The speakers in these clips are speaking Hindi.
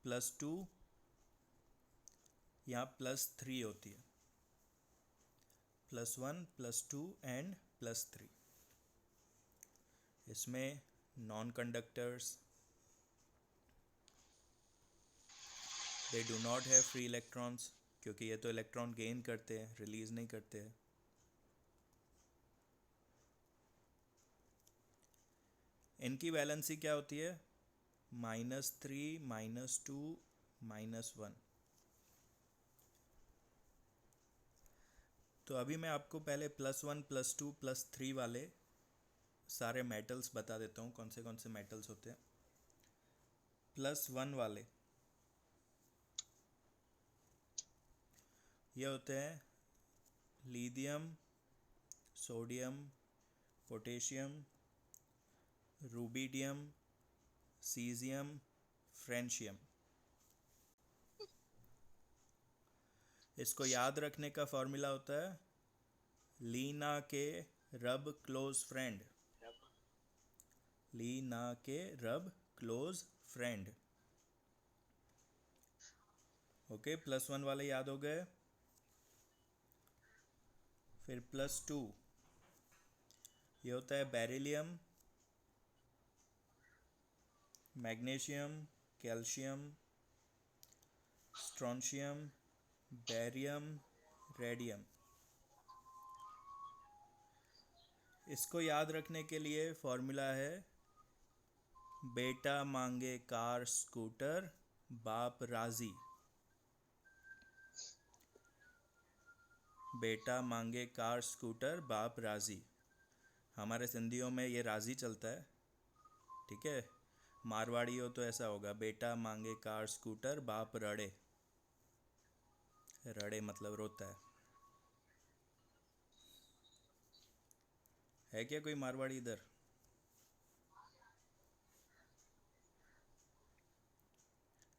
+2, यहाँ +3 होती है, +1 +2 एंड +3। इसमें non conductors, they do not have free electrons, क्योंकि ये तो इलेक्ट्रॉन गेन करते हैं, रिलीज नहीं करते हैं। इनकी वैलेंसी क्या होती है? -3 -2 -1। तो अभी मैं आपको पहले +1 +2 +3 वाले सारे मेटल्स बता देता हूँ, कौन से मेटल्स होते हैं। +1 वाले ये होते हैं lithium, sodium, potassium, rubidium, caesium, francium. इसको याद रखने का फॉर्मूला होता है लीना के रब क्लोज फ्रेंड। लीना के रब क्लोज फ्रेंड। ओके, +1 वाले याद हो गए। फिर +2 ये होता है beryllium, magnesium, calcium, strontium, barium, radium. इसको याद रखने के लिए फॉर्मूला है बेटा मांगे कार स्कूटर बाप राजी। बेटा मांगे कार स्कूटर बाप राजी। हमारे सिंधियों में ये राजी चलता है, ठीक है। मारवाड़ी हो तो ऐसा होगा बेटा मांगे कार स्कूटर बाप रड़े। रड़े मतलब रोता है क्या कोई मारवाड़ी इधर?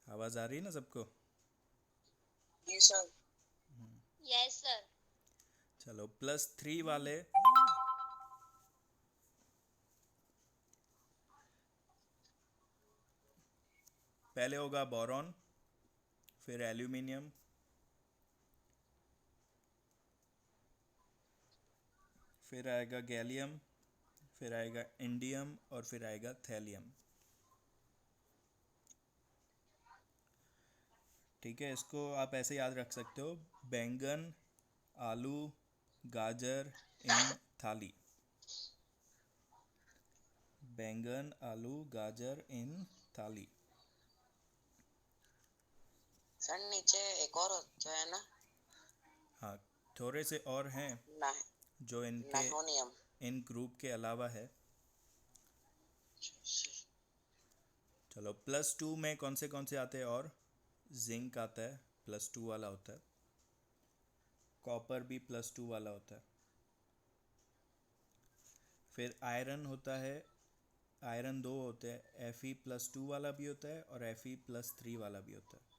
आवाज़ आ रही है ना सबको? Yes sir. Yes sir. चलो, +3 वाले पहले होगा बोरॉन, फिर एल्यूमिनियम, फिर आएगा गैलियम, फिर आएगा इंडियम और फिर आएगा थैलियम। ठीक है, इसको आप ऐसे याद रख सकते हो बैंगन, आलू, गाजर इन थाली। बैंगन, आलू, गाजर इन थाली। सर नीचे एक और जो है ना, हाँ, थोड़े से और हैं ना, जो इनके नाइनोनियम। इन ग्रुप के अलावा है। चलो, +2 में कौन से आते हैं? और जिंक आता है, +2 वाला होता है। कॉपर भी +2 वाला होता है। फिर आयरन होता है। आयरन 2 होते हैं, Fe+2 वाला भी होता है और Fe+3 वाला भी होता है।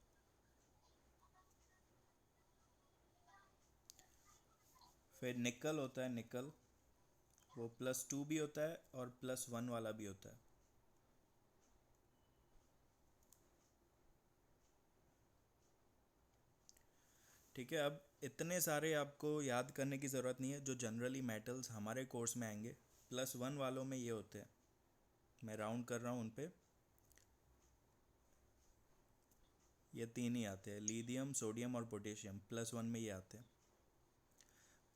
फिर निकल होता है, निकल वो +2 भी होता है और +1 वाला भी होता है। ठीक है, अब इतने सारे आपको याद करने की ज़रूरत नहीं है जो जनरली मेटल्स हमारे कोर्स में आएंगे। +1 वालों में ये होते हैं, मैं राउंड कर रहा हूँ उन पे। ये 3 ही आते हैं, लिथियम, सोडियम और पोटेशियम। +1 में ये आते हैं।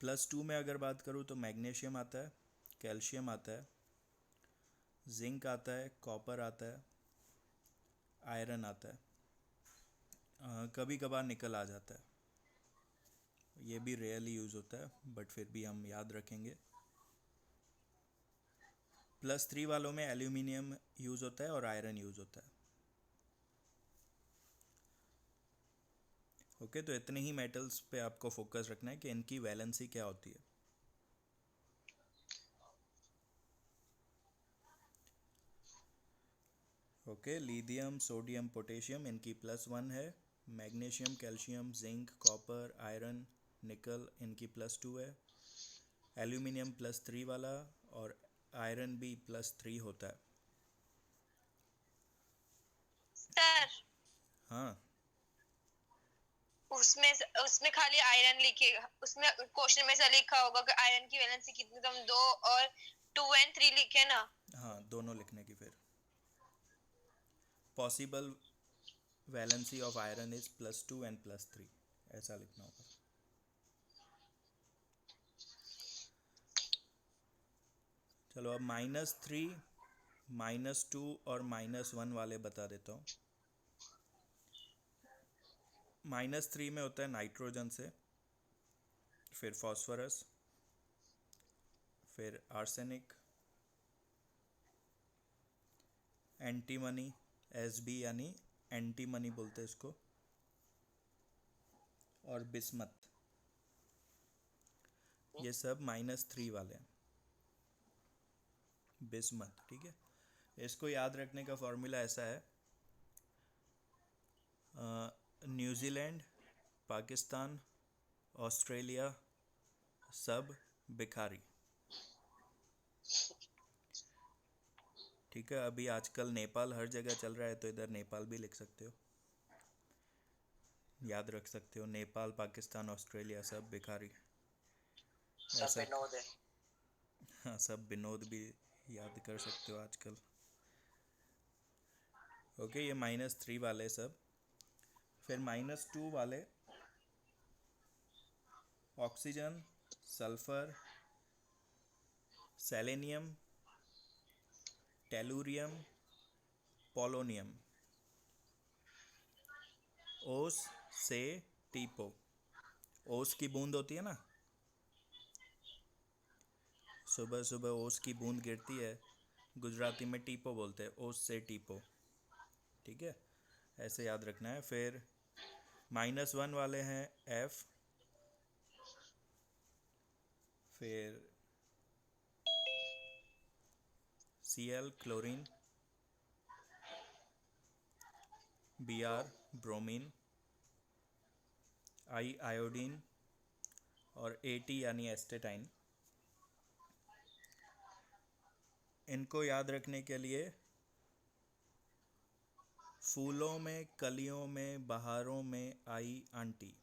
+2 में अगर बात करूँ तो मैग्नीशियम आता है, कैल्शियम आता है, जिंक आता है, कॉपर आता है, आयरन आता है, कभी कभार निकल आ जाता है। ये भी रेयरली यूज़ होता है बट फिर भी हम याद रखेंगे। +3 वालों में एल्यूमिनियम यूज़ होता है और आयरन यूज़ होता है। ओके, तो इतने ही मेटल्स पे आपको फोकस रखना है कि इनकी वैलेंसी क्या होती है। ओके, लिथियम, सोडियम, पोटेशियम इनकी +1 है। Magnesium, calcium, zinc, copper, iron, निकल इनकी +2 है। एल्यूमिनियम +3 वाला और आयरन भी +3 होता है। सर उसमें उसमें खाली आयरन लिखेगा, उसमें क्वेश्चन में से लिखा होगा कि आयरन की वैलेंसी कितनी, तो हम 2 और 2 और 3 लिखे ना। हाँ, दोनों लिखने की। फिर possible valency of iron is +2 and +3, ऐसा लिखना होगा। चलो अब -3, -2 और -1 वाले बता देता हूँ। -3 में होता है नाइट्रोजन से, फिर फॉस्फोरस, फिर आर्सेनिक, एंटीमनी, Sb यानी एंटीमनी बोलते हैं इसको, और बिस्मथ। ये सब -3 वाले हैं। बिस्मथ, ठीक है। इसको याद रखने का फॉर्मूला ऐसा है, न्यूजीलैंड, पाकिस्तान, ऑस्ट्रेलिया सब भिखारी, ठीक है। अभी आजकल नेपाल हर जगह चल रहा है, तो इधर नेपाल भी लिख सकते हो, याद रख सकते हो। नेपाल, पाकिस्तान, ऑस्ट्रेलिया सब भिखारी। सब ऐसा, विनोद है। हाँ, सब विनोद भी याद कर सकते हो आजकल। ओके, ये -3 वाले सब। फिर -2 वाले oxygen, sulphur, selenium, tellurium, polonium, ओस से टीपो। ओस की बूंद होती है ना, सुबह सुबह ओस की बूंद गिरती है, गुजराती में टीपो बोलते हैं, ओस से टीपो, ठीक है। ऐसे याद रखना है। फिर -1 वाले हैं एफ, फिर Cl chlorine, Br bromine, I iodine, और At यानी एस्टेटाइन। इनको याद रखने के लिए फूलों में, कलियों में, बहारों में आई आंटी।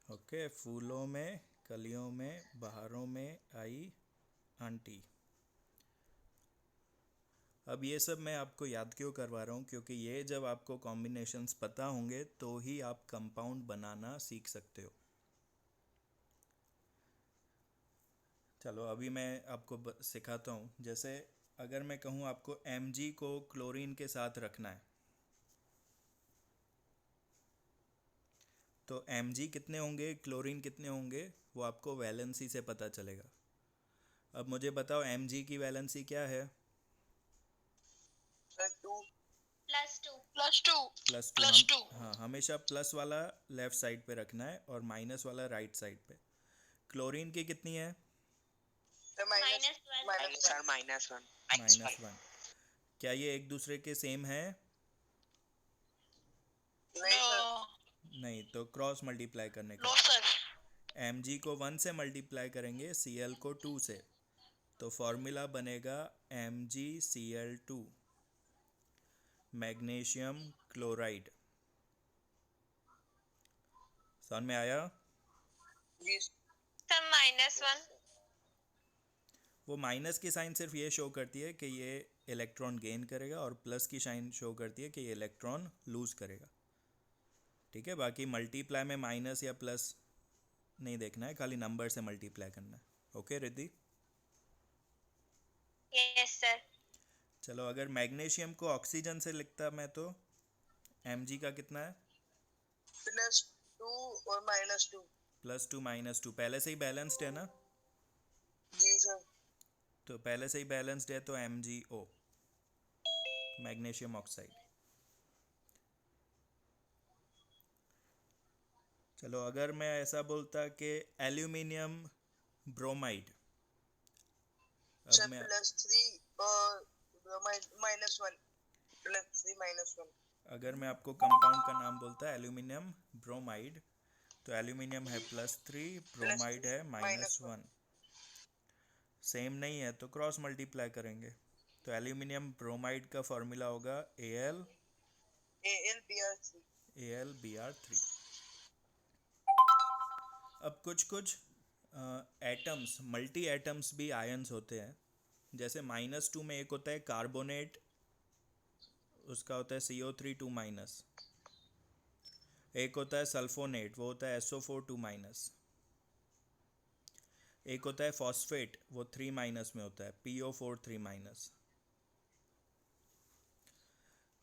ओके, फूलों में, कलियों में, बहारों में आई आंटी। अब ये सब मैं आपको याद क्यों करवा रहा हूँ, क्योंकि ये जब आपको कॉम्बिनेशंस पता होंगे तो ही आप कंपाउंड बनाना सीख सकते हो। चलो अभी मैं आपको सिखाता हूँ। जैसे अगर मैं कहूँ आपको Mg को क्लोरीन के साथ रखना है, तो Mg कितने होंगे, क्लोरीन कितने होंगे, वो आपको वैलेंसी से पता चलेगा। अब मुझे बताओ Mg की वैलेंसी क्या है? +2 +2। हाँ, हमेशा प्लस वाला लेफ्ट साइड पे रखना है और माइनस वाला राइट साइड पे। क्लोरीन की कितनी है? तो -1 -1। क्या ये एक दूसरे के सेम है? नहीं सर। नहीं, तो क्रॉस मल्टीप्लाई करने का। Mg को 1 से मल्टीप्लाई करेंगे, Cl को 2 से, तो फॉर्मूला बनेगा MgCl2, मैग्नीशियम क्लोराइड। समझ में आया? जी सर -1 वो माइनस की साइन सिर्फ ये शो करती है कि ये इलेक्ट्रॉन गेन करेगा, और प्लस की साइन शो करती है कि ये इलेक्ट्रॉन लूज करेगा, ठीक है। बाकी मल्टीप्लाई में माइनस या प्लस नहीं देखना है, खाली नंबर से मल्टीप्लाई करना है। ओके रिद्धि? Yes sir. चलो, अगर मैग्नीशियम को ऑक्सीजन से लिखता मैं, तो Mg का कितना है? +2 और -2। +2 -2 पहले से ही बैलेंस्ड है ना, जी सर। तो पहले से ही बैलेंस्ड है, तो MgO, मैग्नीशियम ऑक्साइड। चलो, अगर मैं ऐसा बोलता कि एल्यूमिनियम ब्रोमाइड, अब सर मैं +3 और -1, +3 -1। अगर मैं आपको कंपाउंड का नाम बोलता एल्यूमिनियम ब्रोमाइड, तो एल्यूमिनियम है +3, ब्रोमाइड है -1। सेम नहीं है तो क्रॉस मल्टीप्लाई करेंगे, तो एल्यूमिनियम ब्रोमाइड का फॉर्मूला होगा Al AlBr3. AlBr3। अब कुछ कुछ एटम्स, मल्टी एटम्स भी आयंस होते हैं। जैसे -2 में एक होता है कार्बोनेट, उसका होता है CO3 2-। एक होता है सल्फोनेट, वो होता है SO4 2-। एक होता है फॉस्फेट, वो 3- में होता है, PO4 3-।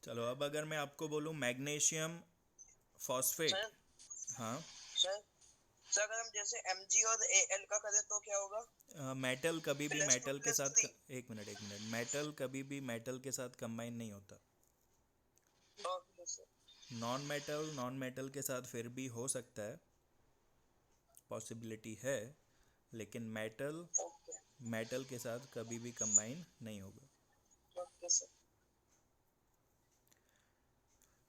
चलो अब अगर मैं आपको बोलूँ मैग्नीशियम फॉस्फेट। सर हाँ, सर सर अगर हम जैसे Mg और Al का करें तो क्या होगा? मेटल कभी भी +2 मेटल के साथ +3. एक मिनट, मेटल कभी भी मेटल के साथ कंबाइन नहीं होता। Okay sir. नॉन मेटल के साथ फिर भी हो सकता है, पॉसिबिलिटी है, लेकिन मेटल ओके मेटल के साथ कभी भी कंबाइन नहीं होगा। Okay sir.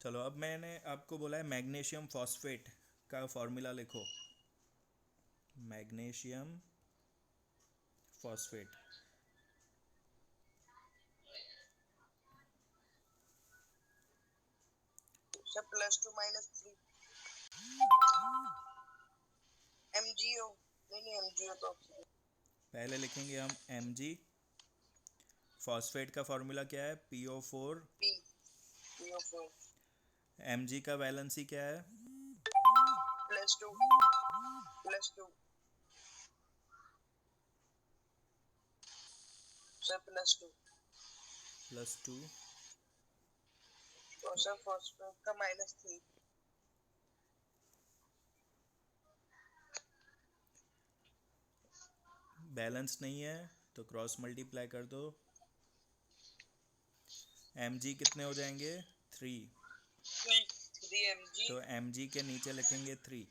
चलो अब मैंने आपको बोला है मैग्नीशियम फॉस्फेट का फॉर्मूला लिखो। Magnesium phosphate sir +2 -3. MgO. नहीं MgO तो पहले लिखेंगे हम Mg। फॉस्फेट का फॉर्मूला क्या है? PO4। P. PO4. Mg का वैलेंसी क्या है? +2 +2. सर +2. +2। और सर फॉस्फेट का -3. बैलेंस नहीं है तो क्रॉस मल्टीप्लाई कर दो। Mg कितने हो जाएंगे? 3। 3 Mg. तो Mg के नीचे लिखेंगे 3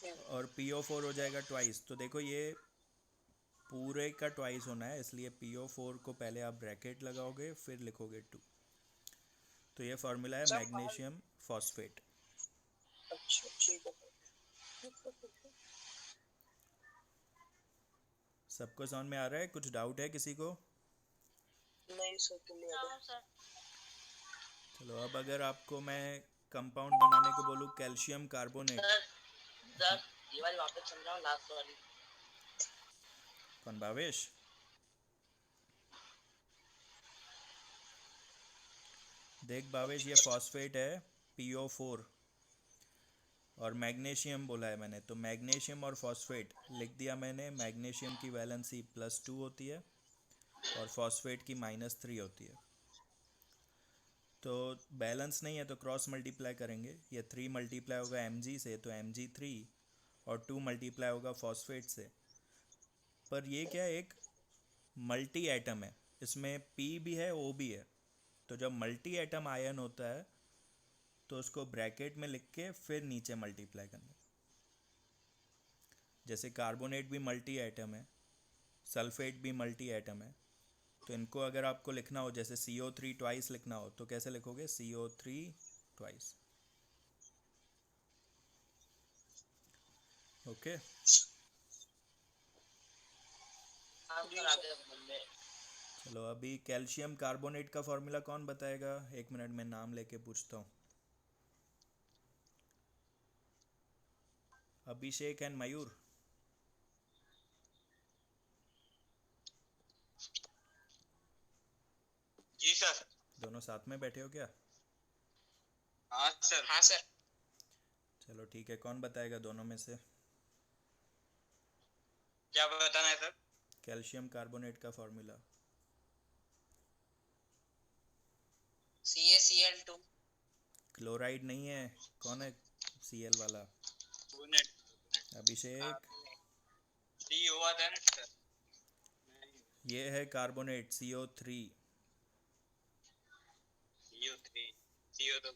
3. और PO4 हो जाएगा ट्वाइस। तो देखो ये पूरे का ट्वाइस होना है, इसलिए PO4 को पहले आप ब्रैकेट लगाओगे फिर लिखोगे 2। तो ये फार्मूला है सब बाहर. Magnesium phosphate. अच्छा ठीक है. सबको समझ में आ रहा है? कुछ डाउट है किसी को? नहीं सर क्लियर है. हाँ सर। चलो अब अगर आपको मैं कंपाउंड बनाने को बोलूँ कैल्शियम कार्बोनेट। सर ये वाली वापस समझाओ लास्ट वाली. कौन? भावेश? देख भावेश, ये फॉस्फेट है PO4 और मैग्नीशियम बोला है मैंने, तो मैग्नीशियम और फॉस्फेट लिख दिया मैंने। मैग्नीशियम की वैलेंसी +2 होती है और फॉस्फेट की -3 होती है। तो बैलेंस नहीं है तो क्रॉस मल्टीप्लाई करेंगे। ये 3 मल्टीप्लाई होगा Mg से तो Mg3 और 2 मल्टीप्लाई होगा फॉस्फेट से। पर ये क्या है, एक मल्टी एटम है, इसमें P भी है O भी है। तो जब मल्टी एटम आयन होता है तो उसको ब्रैकेट में लिख के फिर नीचे मल्टीप्लाई करना। जैसे कार्बोनेट भी मल्टी एटम है, सल्फेट भी मल्टी एटम है। तो इनको अगर आपको लिखना हो, जैसे CO3 ट्वाइस लिखना हो, तो कैसे लिखोगे? CO3 twice. ओके। चलो अभी कैल्शियम कार्बोनेट का फॉर्मूला कौन बताएगा? 1 मिनट में नाम लेके पूछता हूँ। अभिषेक एंड मयूर, जी सर. दोनों साथ में बैठे हो क्या? हाँ सर. हाँ सर. चलो ठीक है, कौन बताएगा दोनों में से? क्या बताना है सर? कैल्शियम कार्बोनेट का फॉर्मूला। CaCl2. क्लोराइड नहीं है, कौन है Cl वाला? अभिषेक। सी हुआ था ना सर. ये है कार्बोनेट CO3। CO3. CO तो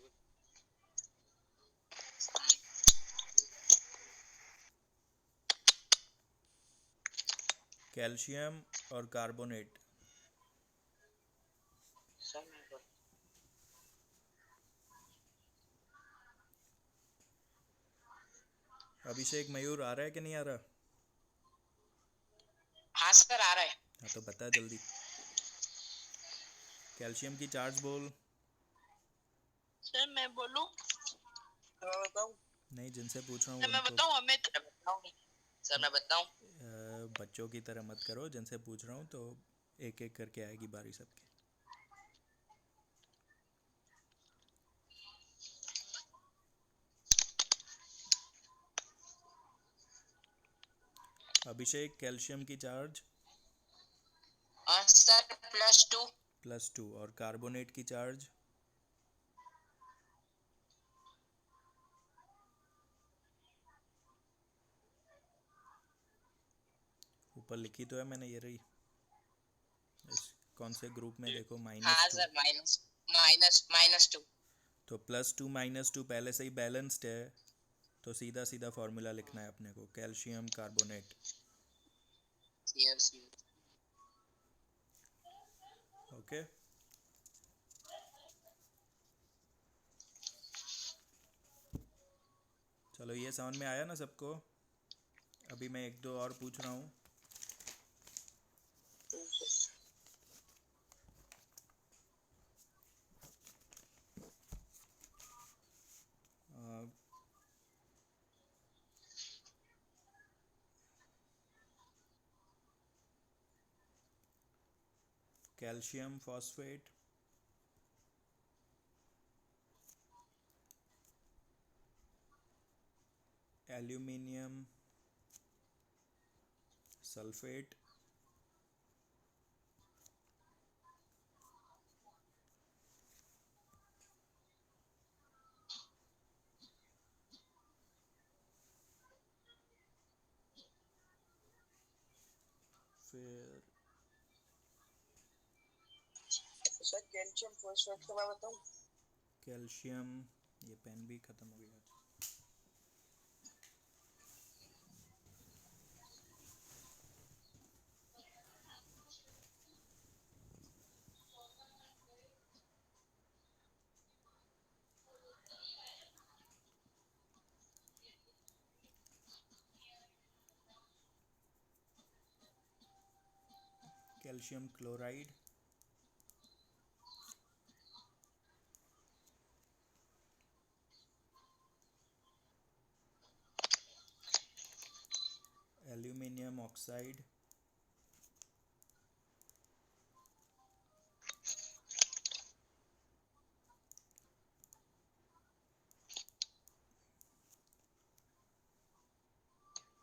कैल्शियम और कार्बोनेट। अभिषेक मयूर आ रहा है कि नहीं आ रहा? हाँ सर आ रहा है. हाँ तो बता जल्दी। कैल्शियम की चार्ज बोल। सर मैं बोलूं? तो मैं बताऊं? नहीं, जिनसे पूछ रहा हूँ सर मैं उनको बताऊं अमित? सर मैं बताऊं? बच्चों की तरह मत करो, जिनसे पूछ रहा हूँ तो एक एक करके आएगी बारी सबकी। अभिषेक, कैल्शियम की चार्ज सर +2। +2, और कार्बोनेट की चार्ज ऊपर लिखी तो है मैंने, ये रही। इस कौन से ग्रुप में देखो, हाँ -2। सर, -2। तो +2 -2 पहले से ही बैलेंस्ड है, तो सीधा सीधा फॉर्मूला लिखना है अपने को, कैल्शियम कार्बोनेट। यस। ओके, चलो ये समझ में आया ना सबको? अभी मैं एक दो और पूछ रहा हूँ। कैल्शियम फॉस्फेट, एल्यूमिनियम सल्फेट, फिर सर कैल्शियम फॉस्फेट का मैं बताऊं? कैल्शियम, ये पेन भी ख़त्म हो गया। Calcium chloride, aluminium oxide,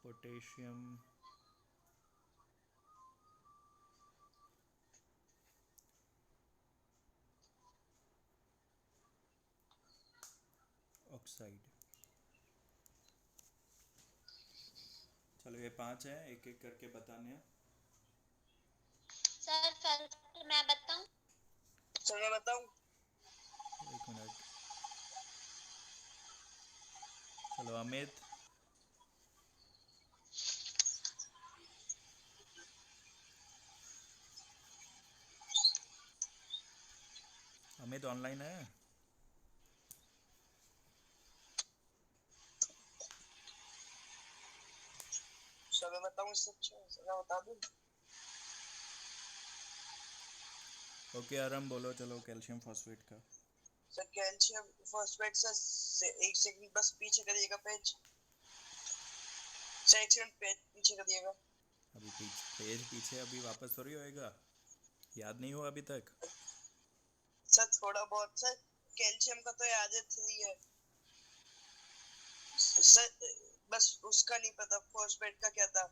potassium oxide. चलो ये 5 हैं, एक एक करके बताने हैं। सर फर्स्ट मैं बताऊं? सर मैं बताऊं? एक मिनट, चलो अमित, अमित ऑनलाइन है? सर मैं बताऊं? इससे अच्छा सर मैं बता दूं? ओके आराम बोलो, चलो कैल्शियम फॉस्फेट का। सर कैल्शियम फॉस्फेट से एक सेकंड बस पीछे करिएगा पेज। सर एक सेकंड पेज पीछे करिएगा। अभी पेज पीछे अभी वापस थोड़ी होएगा, याद नहीं हुआ अभी तक? सर थोड़ा बहुत सर, कैल्शियम का तो याद है 3 है सर, बस उसका नहीं पता फॉस्फेट का क्या था।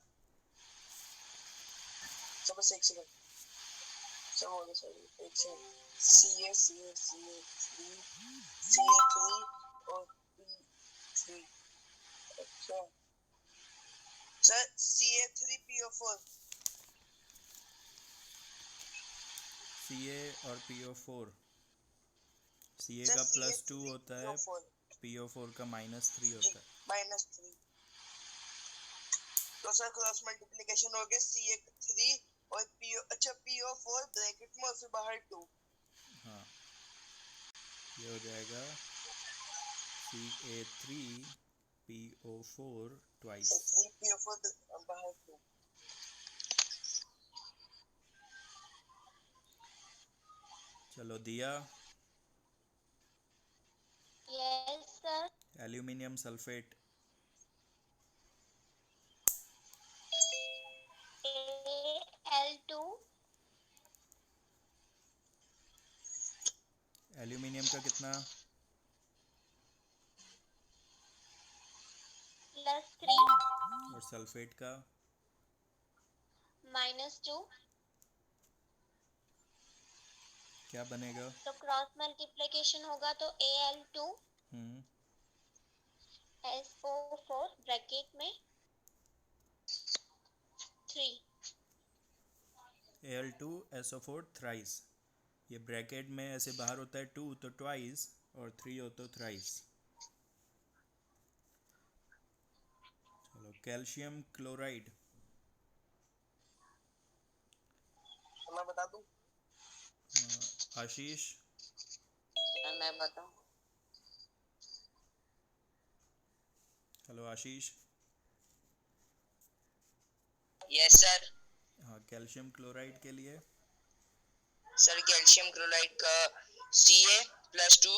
सर बस एक सेकंड सर, बोलो सर एक सेकंड। CA3 और P3। अच्छा सर CA3PO4। Ca और PO4, Ca सर का +2 होता है, CA3PO4 PO4 का -3 जी होता है। -3। तो सर क्रॉस मल्टीप्लिकेशन हो गया CA3 और PO, अच्छा PO4 ब्रैकेट में और फिर बाहर 2। हाँ, ये हो जाएगा Ca3PO4 ट्वाइस। 3PO4 बाहर 2। चलो दिया, Yes, sir. Aluminium sulphate, Al2 aluminium का कितना, plus 3 और सल्फेट का, minus 2. क्या बनेगा? तो क्रॉस मल्टीप्लिकेशन होगा तो Al2 हम्म SO4 ब्रैकेट में 3. Al2SO4 थ्राइस, ये ब्रैकेट में ऐसे बाहर होता है 2 तो ट्वाइस और 3 हो तो थ्राइस। चलो कैल्शियम क्लोराइड, तो मैं बता दूं? आशीष, सर मैं बताऊं? हेलो आशीष। Yes sir. हाँ कैल्शियम क्लोराइड के लिए सर कैल्शियम क्लोराइड का Ca+2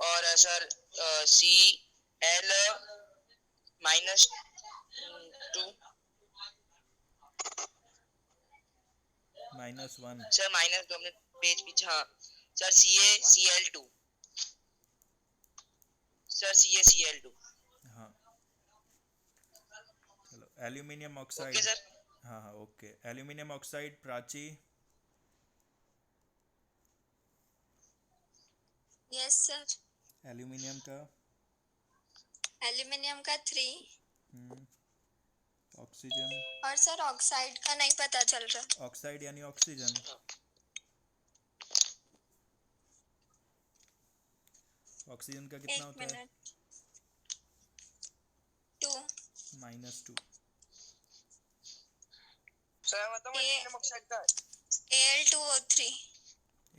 और sir Cl -2 -1, sir -2 minute page पीछे। हाँ सर CaCl2 सर CaCl2। हाँ चलो एल्यूमिनियम ऑक्साइड, ओके सर। हाँ हाँ okay, aluminium oxide Prachi, yes sir. Aluminium का, एल्यूमिनियम का 3 ऑक्सीजन, और सर ऑक्साइड का नहीं पता चल रहा। ऑक्साइड यानी ऑक्सीजन, ऑक्सीजन का कितना एक होता है? मिनट 2 -2, सर मैं बताऊं एल्यूमिनियम ऑक्साइड का? Al2O3।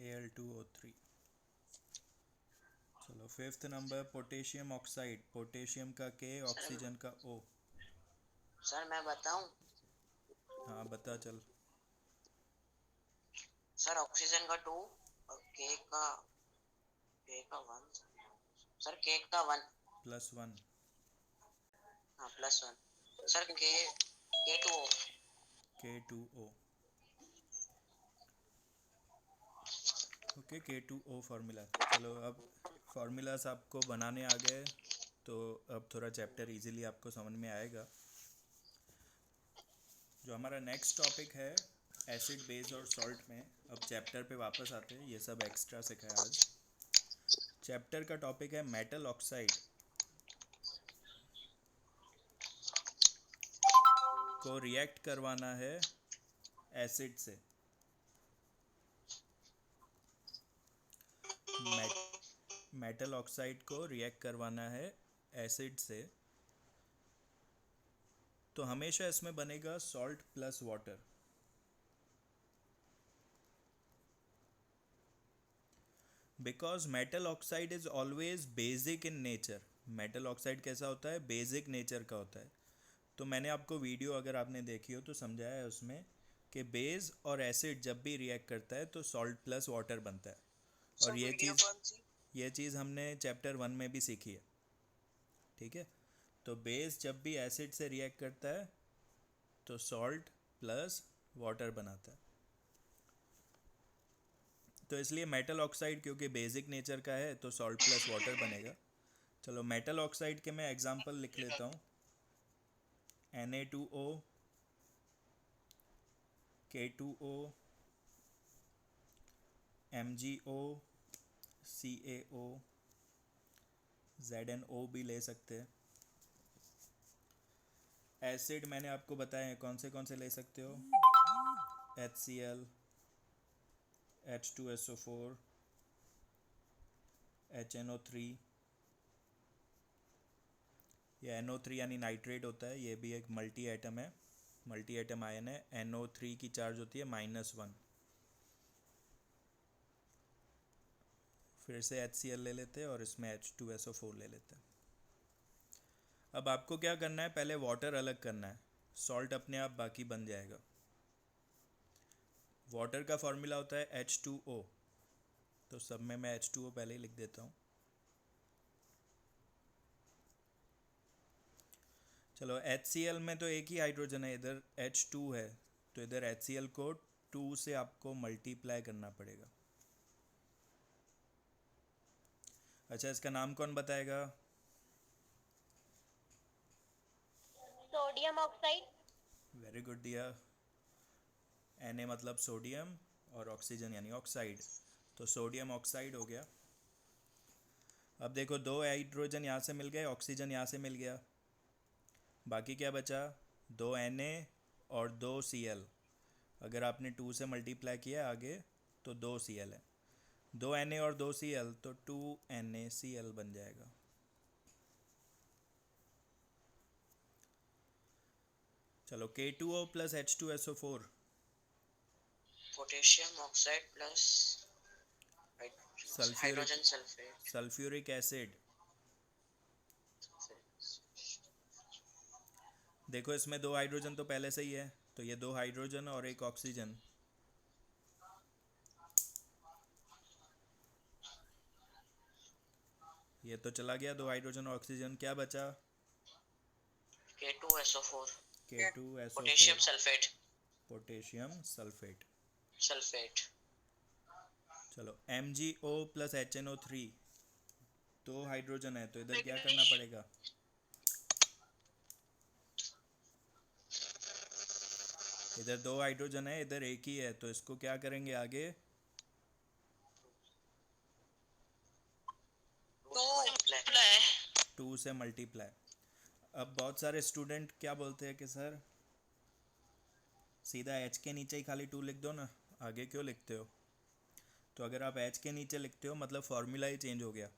Al2O3। चलो fifth number potassium oxide, potassium का K, ऑक्सीजन का O। सर मैं बताऊं? हाँ बता चल। सर ऑक्सीजन का 2 और K का 1। सर K का 1। +1, हाँ +1। Sir K2O। K2O, okay K2O formula. चलो अब फार्मूलाज आपको बनाने आ गए तो अब थोड़ा चैप्टर इजीली आपको समझ में आएगा। जो हमारा नेक्स्ट टॉपिक है एसिड बेस और सॉल्ट में, अब चैप्टर पे वापस आते हैं, ये सब एक्स्ट्रा सिखाया आज। चैप्टर का टॉपिक है मेटल ऑक्साइड को रिएक्ट करवाना है एसिड से। मेटल ऑक्साइड को रिएक्ट करवाना है एसिड से, तो हमेशा इसमें बनेगा salt plus water. Because metal oxide is always basic in nature. Metal oxide कैसा होता है? बेसिक नेचर का होता है। तो मैंने आपको वीडियो अगर आपने देखी हो तो समझाया है उसमें कि बेस और एसिड जब भी रिएक्ट करता है तो सॉल्ट प्लस वाटर बनता है। और ये चीज़ हमने चैप्टर 1 में भी सीखी है, ठीक है। तो बेस जब भी एसिड से रिएक्ट करता है तो सॉल्ट प्लस वाटर बनाता है। तो इसलिए मेटल ऑक्साइड क्योंकि बेसिक नेचर का है तो सॉल्ट प्लस वाटर बनेगा। चलो मेटल ऑक्साइड के मैं एग्जांपल लिख लेता हूँ। Na2O, K2O, MgO, CaO, ZnO भी ले सकते हैं। एसिड मैंने आपको बताया है कौन से ले सकते हो? HCl, H2SO4, HNO3, ये NO3 यानी नाइट्रेट होता है, ये भी एक मल्टी एटम है, मल्टी एटम आयन है। NO3 की चार्ज होती है -1। फिर से HCl ले लेते हैं और इसमें H2SO4 ले लेते हैं। अब आपको क्या करना है, पहले वाटर अलग करना है, सॉल्ट अपने आप बाकी बन जाएगा। वाटर का फॉर्मूला होता है H2O, तो सब में मैं H2O पहले ही लिख देता हूँ। चलो HCl में तो एक ही हाइड्रोजन है, इधर H2 है, तो इधर HCl को 2 से आपको मल्टीप्लाई करना पड़ेगा। अच्छा, इसका नाम कौन बताएगा? Sodium oxide. Very good dear. Na मतलब सोडियम और ऑक्सीजन यानी ऑक्साइड, तो सोडियम ऑक्साइड हो गया। अब देखो, 2 हाइड्रोजन यहाँ से मिल गए, ऑक्सीजन यहाँ से मिल गया, बाकी क्या बचा? 2 Na और 2 Cl। अगर आपने 2 से मल्टीप्लाई किया आगे तो 2 Cl है, 2 Na और 2 Cl तो 2 NaCl बन जाएगा। चलो K2O plus H2SO4, potassium oxide plus hydrogen sulphate. Sulphuric acid. देखो इसमें 2 हाइड्रोजन तो पहले से ही है, तो ये 2 हाइड्रोजन और एक ऑक्सीजन, ये तो चला गया 2 हाइड्रोजन और ऑक्सीजन। क्या बचा? K2SO4 K2SO4, potassium sulphate. Potassium sulphate. Sulphate चलो MgO प्लस HNO3, 2 हाइड्रोजन है, तो इधर क्या करना पड़ेगा? इधर 2 हाइड्रोजन है, इधर एक ही है, तो इसको क्या करेंगे आगे? तो 2 से मल्टीप्लाई। अब बहुत सारे स्टूडेंट क्या बोलते हैं कि सर सीधा H के नीचे ही खाली 2 लिख दो ना, आगे क्यों लिखते हो? तो अगर आप H के नीचे लिखते हो मतलब फॉर्मूला ही चेंज हो गया,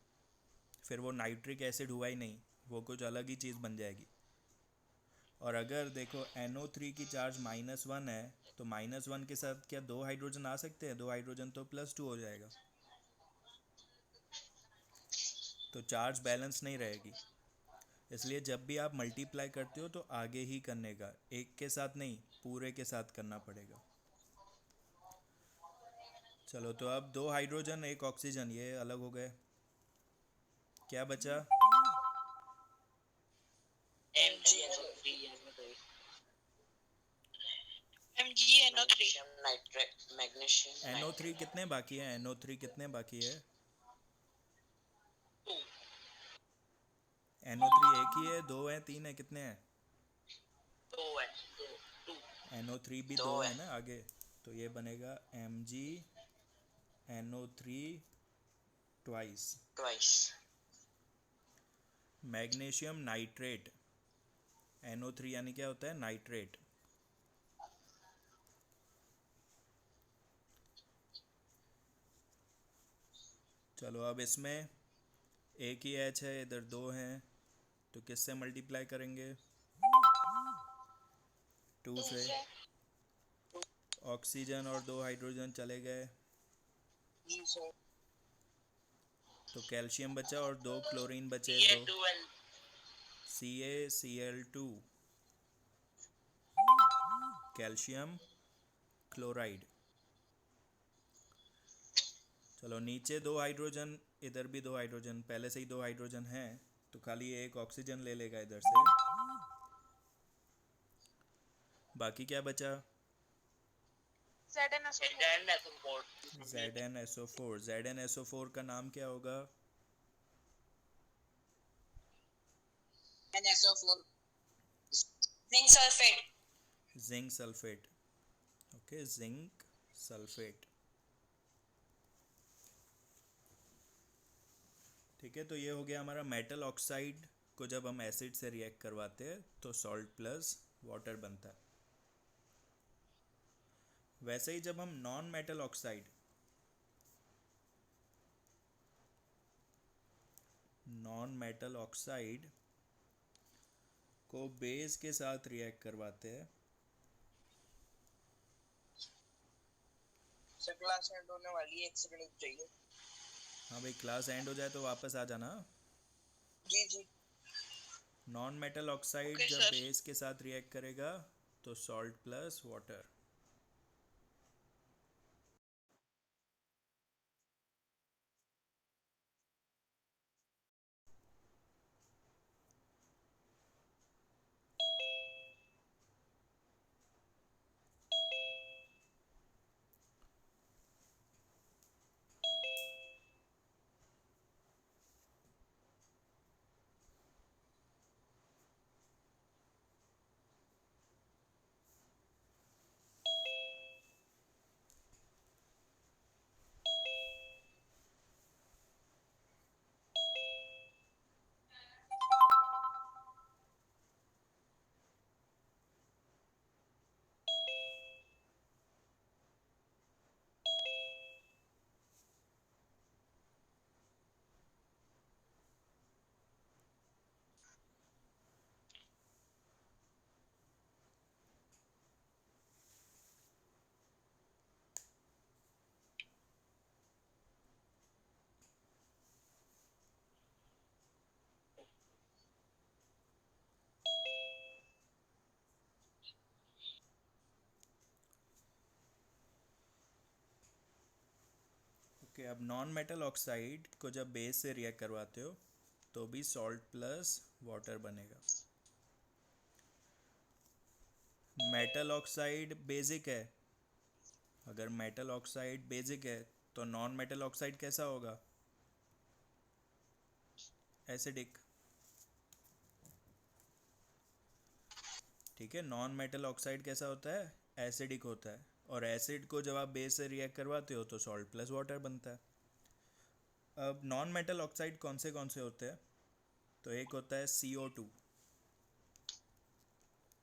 फिर वो नाइट्रिक एसिड हुआ ही नहीं, वो कुछ अलग ही चीज़ बन जाएगी। और अगर देखो NO3 की चार्ज -1 है, तो -1 के साथ क्या 2 हाइड्रोजन आ सकते हैं? 2 हाइड्रोजन तो +2 हो जाएगा, तो चार्ज बैलेंस नहीं रहेगी। इसलिए जब भी आप मल्टीप्लाई करते हो तो आगे ही करने का, एक के साथ नहीं, पूरे के साथ करना पड़ेगा। चलो, तो अब 2 हाइड्रोजन एक ऑक्सीजन, ये अलग हो गए, क्या बचा? MgNO3 nitrate magnesium. NO3 कितने बाकी है? NO3 कितने बाकी है? NO3 एक ही है, 2 है, 3 है, कितने हैं? 2 है। NO3 भी 2 है ना आगे, तो ये बनेगा MgNO3 twice. Magnesium nitrate, NO3 यानी क्या होता है? नाइट्रेट। चलो अब इसमें एक ही H है, इधर 2 हैं, तो किससे मल्टीप्लाई करेंगे? 2 से। ऑक्सीजन और 2 हाइड्रोजन चले गए, तो कैल्शियम बचा और 2 क्लोरीन बचे, तो CaCl2, कैल्शियम क्लोराइड। चलो नीचे 2 हाइड्रोजन, इधर भी 2 हाइड्रोजन, पहले से ही 2 हाइड्रोजन हैं, तो खाली एक ऑक्सीजन ले लेगा इधर से, बाकी क्या बचा? ZnSO4। ZnSO4 का नाम क्या होगा? NSO4 zinc sulphate. Zinc sulphate. Okay, zinc sulphate. ठीक है, तो ये हो गया हमारा मेटल ऑक्साइड को जब हम एसिड से रिएक्ट करवाते हैं तो सॉल्ट प्लस वाटर बनता है। वैसे ही जब हम नॉन मेटल ऑक्साइड को बेस के साथ रिएक्ट करवाते हैं, क्लास एंड होने वाली है, 1 सेकंड चाहिए। हाँ भाई, क्लास एंड हो जाए तो वापस आ जाना। जी। नॉन मेटल ऑक्साइड जब बेस के साथ रिएक्ट करेगा तो सॉल्ट प्लस वाटर। ओके, अब नॉन मेटल ऑक्साइड को जब बेस से रिएक्ट करवाते हो तो भी सॉल्ट प्लस वाटर बनेगा। मेटल ऑक्साइड बेसिक है, अगर मेटल ऑक्साइड बेसिक है तो नॉन मेटल ऑक्साइड कैसा होगा? एसिडिक। ठीक है, नॉन मेटल ऑक्साइड कैसा होता है? एसिडिक होता है। और एसिड को जब आप बेस से रिएक्ट करवाते हो तो सॉल्ट प्लस वाटर बनता है। अब नॉन मेटल ऑक्साइड कौन से होते हैं? तो एक होता है CO2,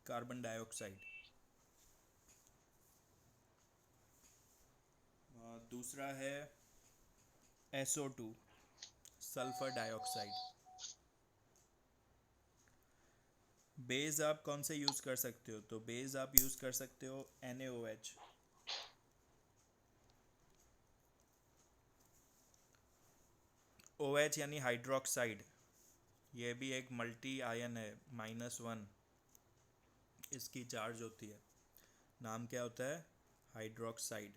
कार्बन डाइऑक्साइड। दूसरा है SO2, सल्फर डाइऑक्साइड। बेस आप कौन से यूज़ कर सकते हो? तो बेस आप यूज़ कर सकते हो NaOH। OH यानी हाइड्रोक्साइड, ये भी एक मल्टी आयन है, -1 इसकी चार्ज होती है। नाम क्या होता है? हाइड्रोक्साइड।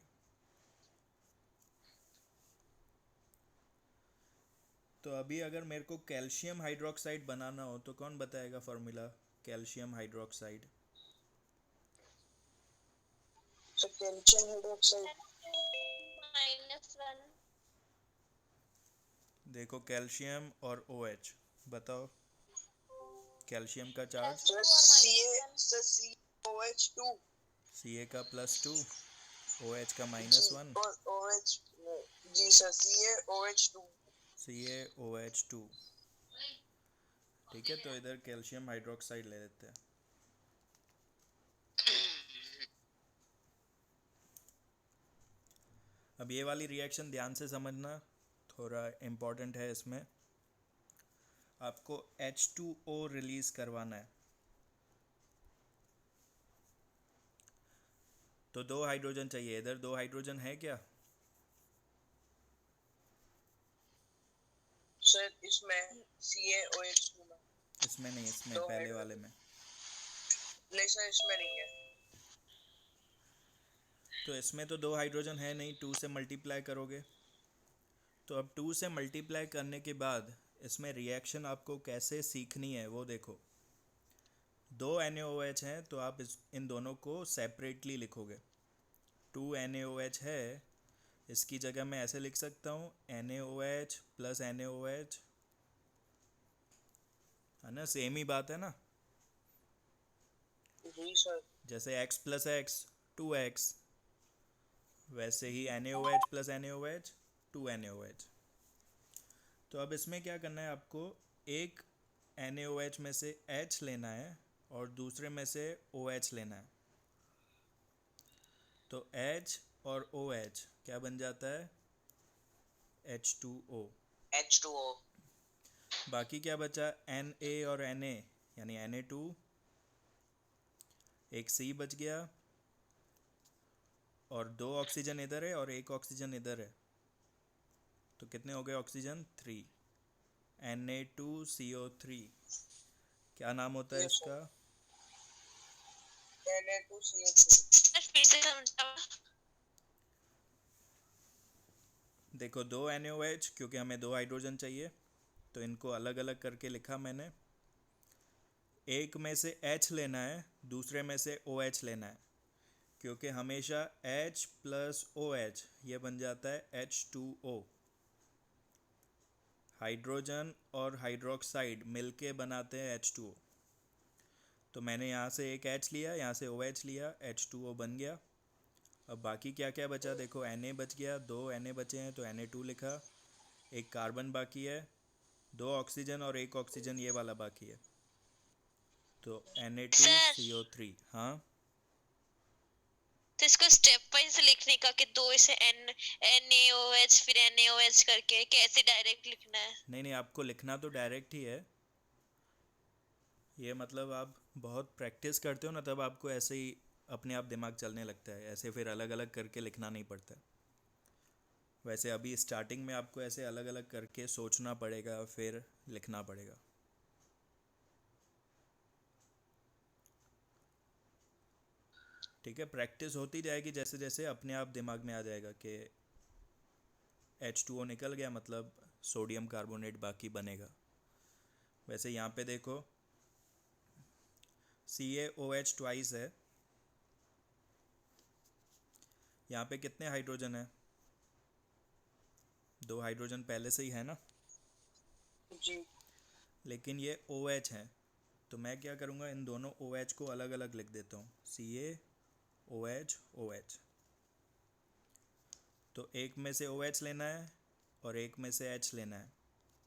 तो अभी अगर मेरे को कैल्शियम हाइड्रोक्साइड बनाना हो तो कौन बताएगा formula calcium hydroxide? So calcium hydroxide. -1 देखो कैल्शियम और OH बताओ, कैल्शियम का चार्ज So CaOH2. Ca का +2, OH का -1, और OH जी सर CaOH2. CaOH2। ठीक है, तो इधर कैल्शियम हाइड्रोक्साइड ले लेते हैं। अब ये वाली रिएक्शन ध्यान से समझना, थोड़ा इम्पोर्टेंट है। इसमें आपको H2O रिलीज करवाना है। तो 2 हाइड्रोजन चाहिए, इधर 2 हाइड्रोजन है क्या? सर इसमें CaOH2 में इसमें नहीं, इसमें दो पहले हाइड्रोजन। वाले में। नहीं सर इसमें नहीं है। तो इसमें तो 2 हाइड्रोजन है नहीं, 2 से मल्टीप्लाई करोगे। तो अब 2 से मल्टीप्लाई करने के बाद इसमें रिएक्शन आपको कैसे सीखनी है वो देखो। 2 NaOH हैं तो आप इन दोनों को सेपरेटली लिखोगे। 2 NaOH है, इसकी जगह मैं ऐसे लिख सकता हूँ NaOH प्लस NaOH, है ना? सेम ही बात है ना। जी सर। जैसे x प्लस x 2x, वैसे ही NaOH प्लस NaOH 2 NaOH। तो अब इसमें क्या करना है आपको, एक NaOH में से H लेना है और दूसरे में से OH लेना है। तो H और OH क्या बन जाता है? H2O। H2O. बाकी क्या बचा? Na और Na यानी Na2, एक C बच गया और 2 ऑक्सीजन इधर है और 1 ऑक्सीजन इधर है। तो कितने हो गए ऑक्सीजन? 3। Na2CO3। क्या नाम होता है Yes, sir. इसका? Na2CO3. फिर से समझाओ। देखो 2 NaOH, क्योंकि हमें 2 हाइड्रोजन चाहिए तो इनको अलग अलग करके लिखा मैंने। एक में से H लेना है, दूसरे में से OH लेना है, क्योंकि हमेशा H प्लस OH ये बन जाता है H2O। हाइड्रोजन और हाइड्रोक्साइड मिलके बनाते हैं H2O। तो मैंने यहाँ से एक H लिया, यहाँ से OH लिया, H2O बन गया। अब बाकी क्या क्या बचा देखो, Na बच गया, 2 Na बचे हैं तो Na2 लिखा, एक कार्बन बाकी है, 2 ऑक्सीजन और 1 ऑक्सीजन ये वाला बाकी है, तो Na2CO3। हाँ, तो इसको स्टेप वाइज लिखने का कि 2 से NaOH फिर NaOH करके, कैसे डायरेक्ट लिखना है? नहीं आपको लिखना तो डायरेक्ट ही है। ये मतलब आप बहुत प्रैक्टिस करते हो ना, तब आपको ऐसे ही अपने आप दिमाग चलने लगता है, ऐसे फिर अलग अलग करके लिखना नहीं पड़ता। वैसे अभी स्टार्टिंग में आपको ऐसे अलग अलग करके सोचना पड़ेगा, फिर लिखना पड़ेगा। ठीक है, प्रैक्टिस होती जाएगी, जैसे जैसे अपने आप दिमाग में आ जाएगा कि H2O निकल गया, मतलब सोडियम कार्बोनेट बाकी बनेगा। वैसे यहाँ पे देखो CaOH ट्वाइस है, यहाँ पे कितने हाइड्रोजन है? 2 हाइड्रोजन पहले से ही है ना, जी। लेकिन ये OH है, तो मैं क्या करूँगा, इन दोनों OH को अलग अलग लिख देता हूँ, CaOH OH। तो एक में से OH लेना है और एक में से H लेना है,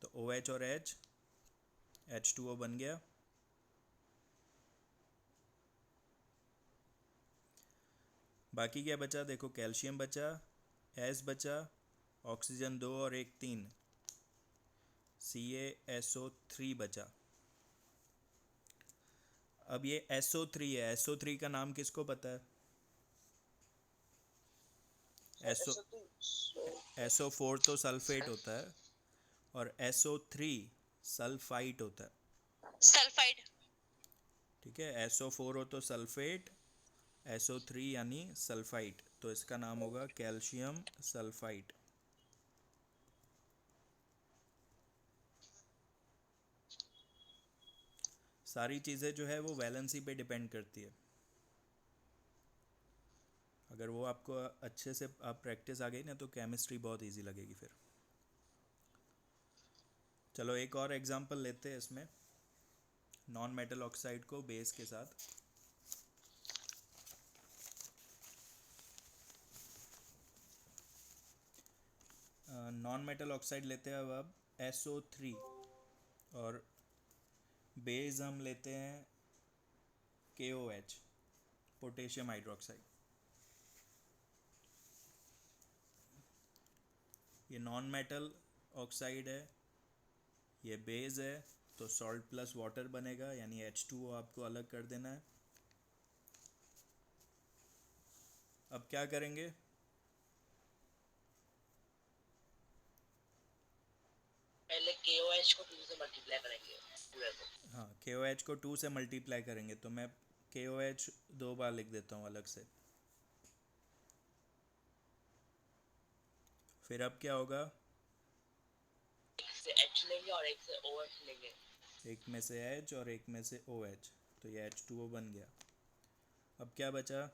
तो OH और H H2O बन गया। बाकी क्या बचा देखो, कैल्शियम बचा, S बचा, ऑक्सीजन 2 और 1 3, CaSO3 बचा। अब ये SO3 है, SO3 का नाम किसको पता है? SO4 तो सल्फेट होता है और SO3 सल्फाइट होता है। सल्फाइड। ठीक है, SO4 हो तो सल्फेट, SO3 यानी सल्फाइट, तो इसका नाम होगा कैल्शियम सल्फाइट। सारी चीज़ें जो है वो वैलेंसी पे डिपेंड करती है। अगर वो आपको अच्छे से आप प्रैक्टिस आ गई ना, तो केमिस्ट्री बहुत इजी लगेगी फिर। चलो एक और एग्जांपल लेते हैं इसमें, नॉन मेटल ऑक्साइड को बेस के साथ। नॉन मेटल ऑक्साइड लेते हैं अब SO3, और बेस हम लेते हैं KOH, पोटेशियम हाइड्रोक्साइड। ये नॉन मेटल ऑक्साइड है, ये बेस है, तो सॉल्ट प्लस वाटर बनेगा, यानी H2O आपको अलग कर देना है। अब क्या करेंगे, पहले KOH को 2 से मल्टीप्लाई करेंगे। हाँ, KOH को 2 से मल्टीप्लाई करेंगे, तो मैं KOH 2 बार लिख देता हूँ अलग से। फिर अब क्या होगा, एक से H लेंगे और एक से OH लेंगे। एक में से H और एक में से OH, तो ये H2O बन गया। अब क्या बचा,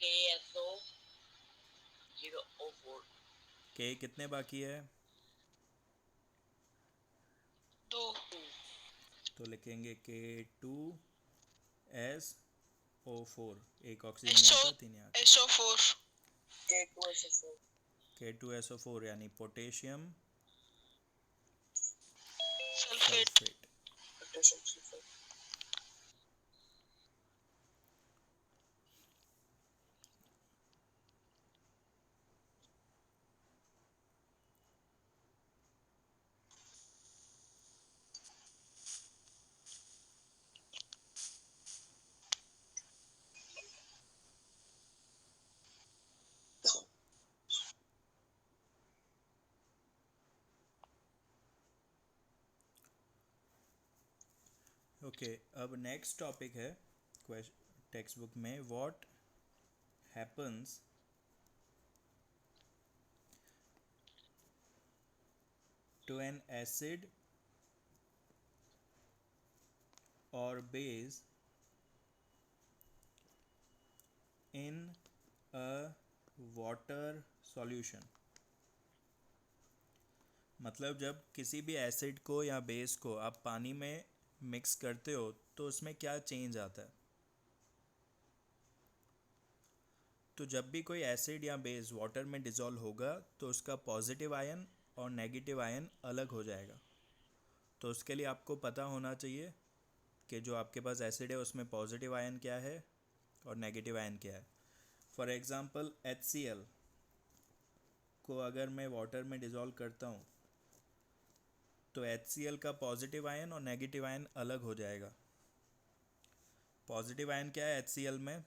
KSO0O4। K कितने बाकी है? 2। तो लिखेंगे K2SO4, एक ऑक्सीजन यहाँ था, 3 यहाँ था। SO4 K2SO4 K2SO4 यानी potassium sulphate. Sulphate. Potassium sulphate. Okay, अब नेक्स्ट टॉपिक है टेक्स्ट बुक में, what happens to an acid और base in a water solution. मतलब जब किसी भी एसिड को या बेस को आप पानी में मिक्स करते हो तो उसमें क्या चेंज आता है। तो जब भी कोई एसिड या बेस वाटर में डिज़ोल्व होगा तो उसका पॉजिटिव आयन और नेगेटिव आयन अलग हो जाएगा। तो उसके लिए आपको पता होना चाहिए कि जो आपके पास एसिड है उसमें पॉजिटिव आयन क्या है और नेगेटिव आयन क्या है। फॉर एग्ज़ाम्पल HCl को अगर मैं वाटर में डिज़ोल्व करता हूँ तो HCl का पॉजिटिव आयन और नेगेटिव आयन अलग हो जाएगा। पॉजिटिव आयन क्या है HCl में,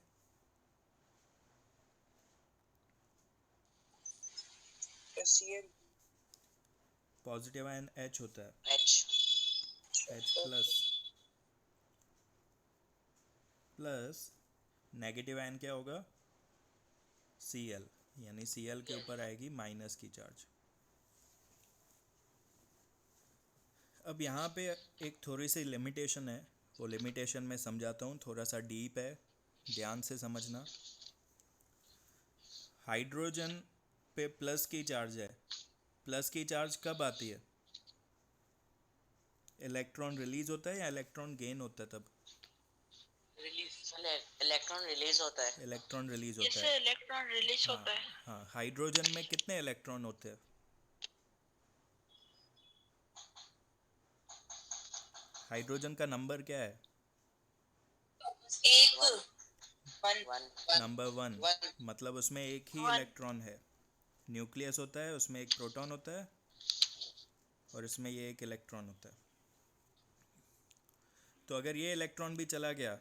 HCl पॉजिटिव आयन H होता है, H प्लस नेगेटिव आयन क्या होगा, Cl। यानी Cl के ऊपर आएगी माइनस की चार्ज। अब यहाँ पे एक थोड़ी सी लिमिटेशन है, वो लिमिटेशन मैं समझाता हूँ, थोड़ा सा डीप है, ध्यान से समझना। हाइड्रोजन पे प्लस की चार्ज है, प्लस की चार्ज कब आती है? इलेक्ट्रॉन रिलीज होता है या इलेक्ट्रॉन गेन होता है तब? इलेक्ट्रॉन रिलीज होता है। इलेक्ट्रॉन रिलीज होता है। इससे इलेक्ट्रॉन रिलीज हाँ होता है। हाँ, हाइड्रोजन में कितने इलेक्ट्रॉन होते हैं? हाइड्रोजन का नंबर क्या है? एक वन। नंबर 1। मतलब उसमें एक ही One. इलेक्ट्रॉन है। न्यूक्लियस होता है, उसमें एक प्रोटॉन होता है और इसमें ये एक इलेक्ट्रॉन होता है। तो अगर ये इलेक्ट्रॉन भी चला गया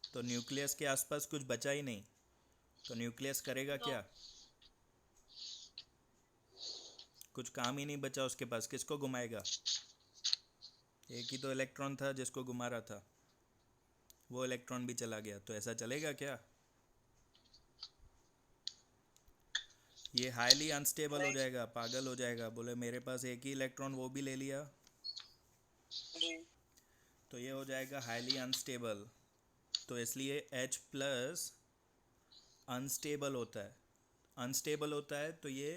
तो न्यूक्लियस के आसपास कुछ बचा ही नहीं, तो न्यूक्लियस करेगा क्या? कुछ काम ही नहीं बचा उसके पास, किसको घुमाएगा? एक ही तो इलेक्ट्रॉन था जिसको घुमा रहा था, वो इलेक्ट्रॉन भी चला गया, तो ऐसा चलेगा क्या? ये हाईली अनस्टेबल हो जाएगा, पागल हो जाएगा, बोले मेरे पास एक ही इलेक्ट्रॉन, वो भी ले लिया, तो ये हो जाएगा हाईली अनस्टेबल। तो इसलिए H प्लस अनस्टेबल होता है। अनस्टेबल होता है तो ये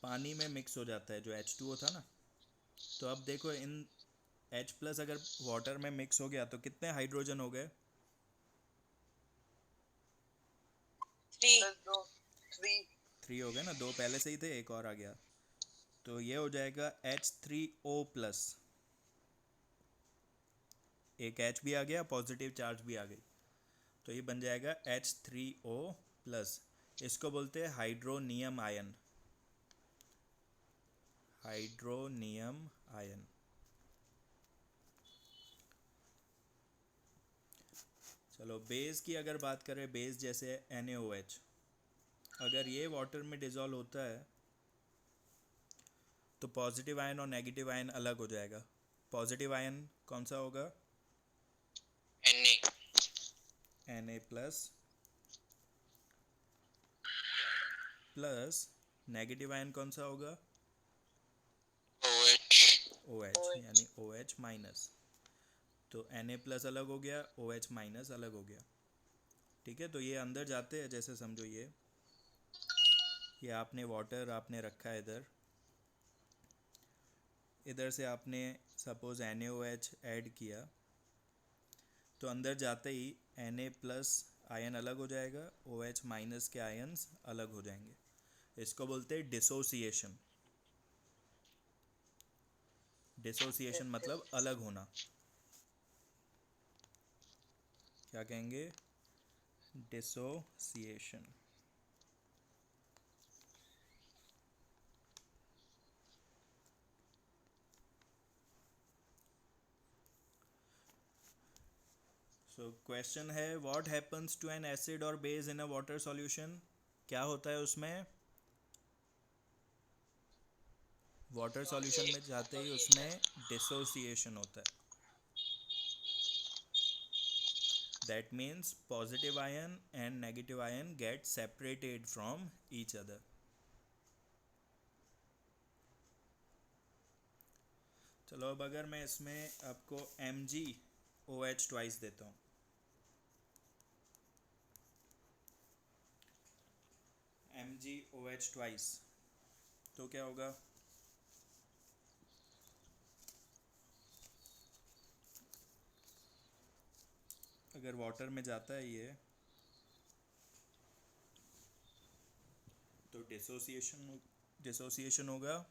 पानी में मिक्स हो जाता है, जो H2O था ना। तो अब देखो, इन H प्लस अगर वाटर में मिक्स हो गया तो कितने हाइड्रोजन हो गए? 3 हो गए ना, 2 पहले से ही थे, एक और आ गया, तो ये हो जाएगा H3O प्लस। एक H भी आ गया, पॉजिटिव चार्ज भी आ गई, तो ये बन जाएगा H3O प्लस। इसको बोलते हैं हाइड्रोनियम आयन। Hydronium ion. चलो बेस की अगर बात करें, बेस जैसे NaOH, अगर ये वाटर में डिज़ोल्व होता है तो पॉजिटिव आयन और नेगेटिव आयन अलग हो जाएगा। पॉजिटिव आयन कौन सा होगा? Na plus. Plus negative ion कौन सा होगा? OH, यानी OH माइनस। तो Na प्लस अलग हो गया, OH माइनस अलग हो गया। ठीक है, तो ये अंदर जाते हैं, जैसे समझो ये आपने वाटर आपने रखा है इधर, इधर से आपने सपोज NaOH ऐड किया, तो अंदर जाते ही Na प्लस आयन अलग हो जाएगा, OH माइनस के आयन्स अलग हो जाएंगे। इसको बोलते हैं डिसोसिएशन। डिसोसिएशन मतलब अलग होना। क्या कहेंगे? डिसोसिएशन। सो क्वेश्चन है, what happens to an acid और base in a water solution? क्या होता है उसमें? वाटर सॉल्यूशन में जाते ही उसमें डिसोसिएशन होता है। That means positive ion and negative ion get separated from each other. चलो अब अगर मैं इसमें आपको MgOH ट्वाइस देता हूँ, MgOH ट्वाइस, तो क्या होगा? अगर वाटर में जाता है ये, तो डिसोसिएशन होगा।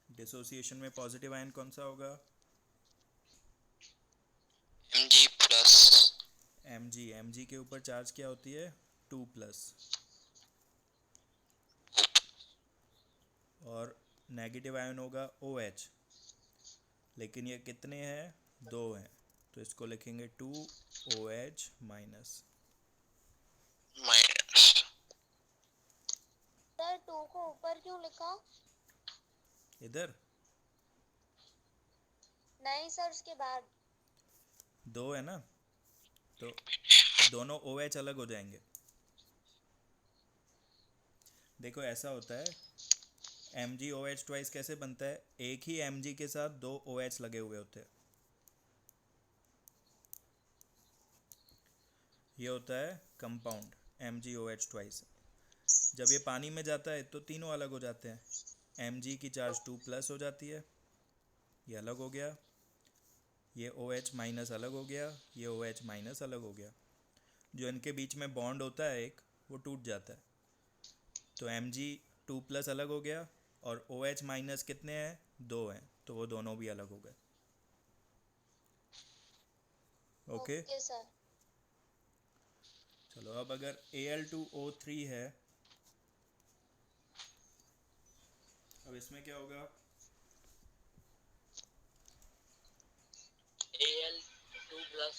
डिसोसिएशन में पॉजिटिव आयन कौन सा होगा? Mg plus. Mg के ऊपर चार्ज क्या होती है? 2 प्लस। और नेगेटिव आयन होगा OH, लेकिन ये कितने हैं? 2 हैं, तो इसको लिखेंगे 2OH माइनस। सर 2 को ऊपर क्यों लिखा? इधर नहीं सर, उसके बाद 2 है ना, तो दोनों OH अलग हो जाएंगे। देखो ऐसा होता है, MgOH ट्वाइस कैसे बनता है, एक ही Mg के साथ दो OH लगे हुए होते हैं। ये होता है कंपाउंड MgOH ट्वाइस। जब ये पानी में जाता है तो तीनों अलग हो जाते हैं। Mg की चार्ज 2+ हो जाती है, ये अलग हो गया, ये OH माइनस अलग हो गया, ये OH माइनस अलग हो गया। जो इनके बीच में बॉन्ड होता है एक, वो टूट जाता है। तो Mg 2+ अलग हो गया और OH माइनस कितने हैं, 2 हैं, तो वो दोनों भी अलग हो गए। Okay okay sir. चलो, अब अगर Al2O3 है, अब इसमें क्या होगा, Al2 plus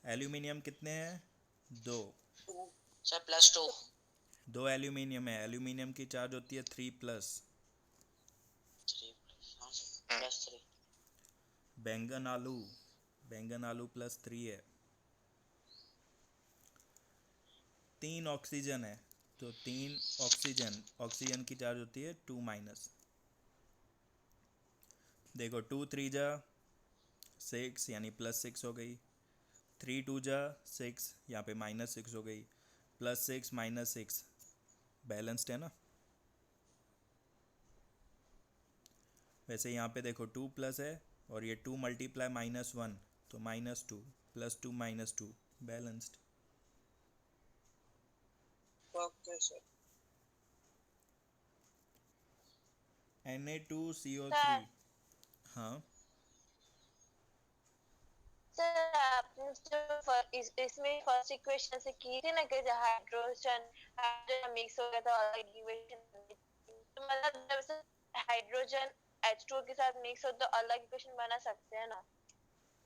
एल्यूमिनियम कितने हैं, 2। सर +2। 2 एल्यूमिनियम है, एल्यूमिनियम की चार्ज होती है 3+। 3 +3। बैंगन आलू +3 है। 3 ऑक्सीजन है, तो 3 ऑक्सीजन की चार्ज होती है 2-। देखो 2 3 जा 6 यानी +6 हो गई, 3 2 जा 6 यहाँ पे -6 हो गई, +6 -6 बैलेंस्ड है ना। वैसे यहाँ पे देखो 2+ है और ये 2 × -1 तो -2 +2 -2 balanced. Okay sir. Na2CO3। Sir हाँ सर आपने जो इसमें फर्स्ट इक्वेशन से की थी ना कि जब हाइड्रोजन मिक्स हो गया था अलग इक्वेशन, तो मतलब जब से हाइड्रोजन H2O के साथ मिक्स हो तो अलग इक्वेशन बना सकते हैं ना।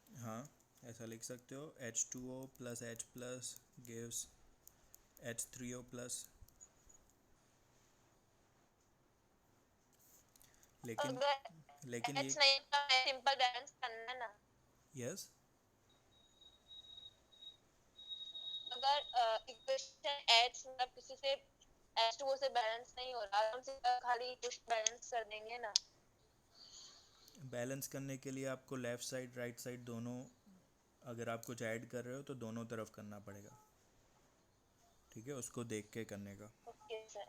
हाँ, ऐसा लिख सकते हो, H2O + H+ gives H3O+। लेकिन अगर ये H नहीं तो सिंपल बैलेंस करना है ना। यस, अगर इक्वेशन H मतलब किसी से H2O से बैलेंस नहीं हो रहा, हम सिर्फ खाली कुछ बैलेंस कर देंगे ना। बैलेंस करने के लिए आपको लेफ़्ट साइड राइट साइड दोनों, अगर आप कुछ ऐड कर रहे हो तो दोनों तरफ करना पड़ेगा, ठीक है, उसको देख के करने का। Okay sir.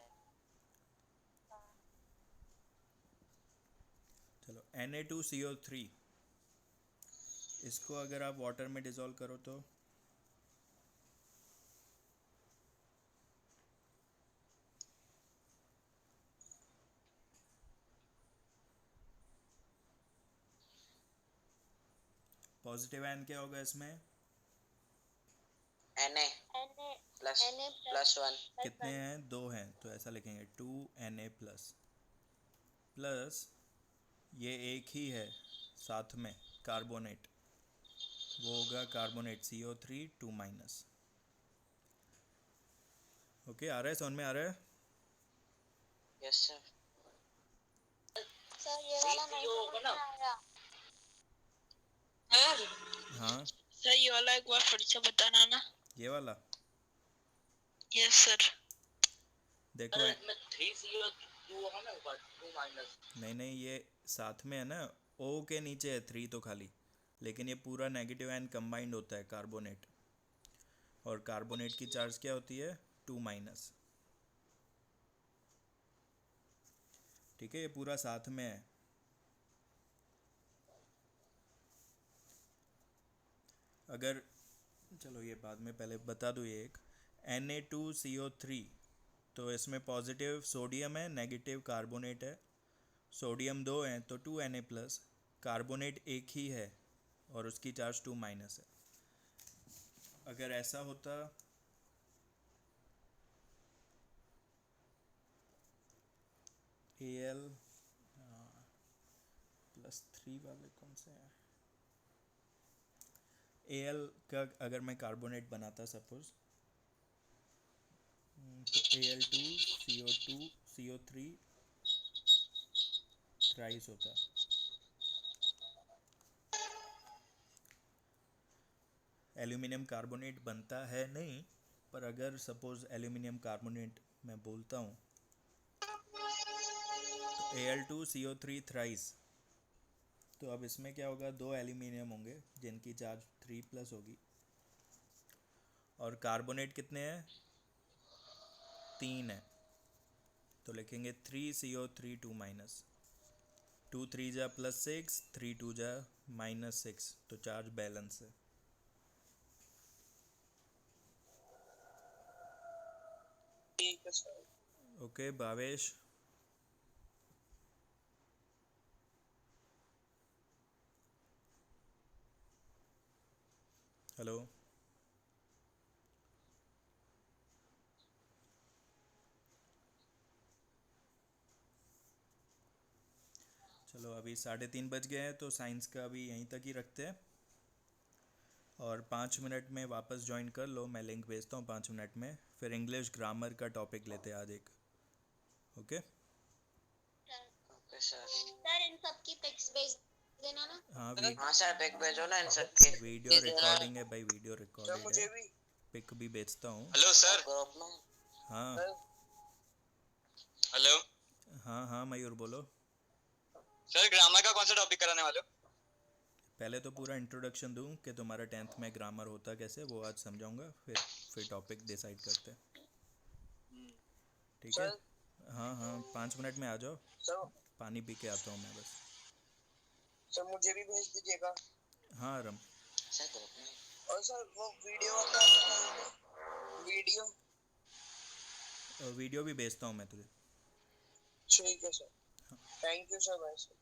चलो Na2CO3, इसको अगर आप वाटर में डिज़ोल्व करो तो पॉजिटिव आयन क्या होगा इसमें, Na +1। कितने हैं, 2 हैं, तो ऐसा लिखेंगे 2Na+, प्लस ये एक ही है साथ में कार्बोनेट, वो होगा कार्बोनेट CO3 2-। ओके, आ रहा है, समझ में आ रहा है। Yes sir. सर ये वाला नहीं समझ में आया। हाँ, सर ये वाला एक बार फिर से बताना ना। ये वाला यस सर। देखो में 3CO2 होगा ना, ऊपर 2-। नहीं, ये साथ में है ना, O के नीचे है 3 तो खाली, लेकिन ये पूरा नेगेटिव आयन कंबाइंड होता है कार्बोनेट, और कार्बोनेट की चार्ज क्या होती है 2-। ठीक है, ये पूरा साथ में है। अगर चलो ये बाद में, पहले बता दूँ ये एक Na2CO3, तो इसमें पॉजिटिव सोडियम है, नेगेटिव कार्बोनेट है, सोडियम 2 हैं तो 2Na+, कार्बोनेट एक ही है और उसकी चार्ज 2- है। अगर ऐसा होता Al +3 वाले कौन से हैं, Al का अगर मैं कार्बोनेट बनाता सपोज, तो Al2CO3 थ्राइस होता। एल्यूमिनियम कार्बोनेट बनता है नहीं, पर अगर सपोज एल्यूमिनियम कार्बोनेट मैं बोलता हूँ तो Al2CO3 थ्राइस, तो अब इसमें क्या होगा, 2 एल्यूमिनियम होंगे जिनकी चार्ज 3+ होगी, और कार्बोनेट कितने हैं, 3 है, तो लिखेंगे 3CO3 2-, 2 3 जा +6, 3 2 जा -6, तो चार्ज बैलेंस है। ठीक है सर। ओके भावेश, हेलो, चलो अभी 3:30 बज गए हैं, तो साइंस का अभी यहीं तक ही रखते हैं, और 5 मिनट में वापस ज्वाइन कर लो, मैं लिंक भेजता हूँ 5 मिनट में, फिर इंग्लिश ग्रामर का टॉपिक लेते हैं आज एक। Okay okay sir. सर इन सब की पिक्स भेज देना ना। हाँ, हाँ सर पिक भेजो ना इन सब की। वीडियो रिकॉर्डिंग है भाई, वीडियो सर रिकॉर्डेड मुझे है, भी पिक भी भेजता हूँ। Hello sir. ग्रुप में। हाँ सर हेलो हाँ हाँ मयूर बोलो। सर, ग्रामर का कौन सा टॉपिक कराने वाले हो? पहले तो पूरा इंट्रोडक्शन दूँ कि तुम्हारा 10th में ग्रामर होता कैसे, वो आज समझाऊंगा, फिर टॉपिक डिसाइड करते हैं, ठीक है? सर हाँ हाँ 5 मिनट में आ जाओ, सर पानी पी के आता हूँ मैं बस। सर मुझे भी भेज दीजिएगा। हाँ रम, सर ग्रुप में। और सर वो वीडियो का वीडियो वीडियो भी भेजता हूँ मैं तुझे। ठीक है सर। थैंक यू सर भाई सर।